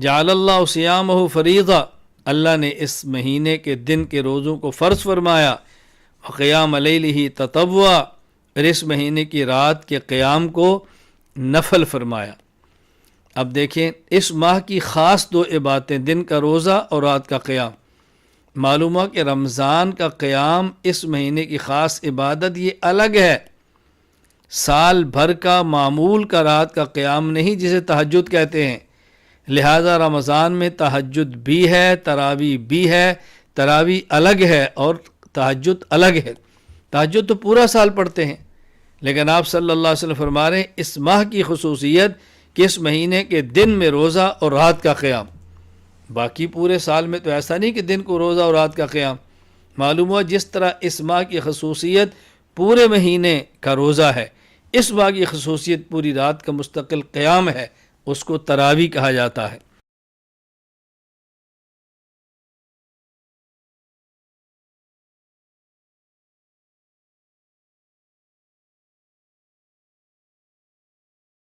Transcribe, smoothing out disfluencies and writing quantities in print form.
جعل اللہ صیامہ فریضہ، اللہ نے اس مہینے کے دن کے روزوں کو فرض فرمایا، وقیام لیلہ تطوعا، اور اس مہینے کی رات کے قیام کو نفل فرمایا۔ اب دیکھیں اس ماہ کی خاص دو عبادتیں، دن کا روزہ اور رات کا قیام۔ معلوم ہوا کہ رمضان کا قیام اس مہینے کی خاص عبادت یہ الگ ہے، سال بھر کا معمول کا رات کا قیام نہیں جسے تہجد کہتے ہیں۔ لہذا رمضان میں تہجد بھی ہے، تراویح بھی ہے، تراویح الگ ہے اور تہجد الگ ہے۔ تہجد تو پورا سال پڑھتے ہیں، لیکن آپ صلی اللہ علیہ وسلم فرما رہے ہیں اس ماہ کی خصوصیت کہ اس مہینے کے دن میں روزہ اور رات کا قیام۔ باقی پورے سال میں تو ایسا نہیں کہ دن کو روزہ اور رات کا قیام۔ معلوم ہوا جس طرح اس ماہ کی خصوصیت پورے مہینے کا روزہ ہے، اس ماہ کی خصوصیت پوری رات کا مستقل قیام ہے، اس کو تراویح کہا جاتا ہے۔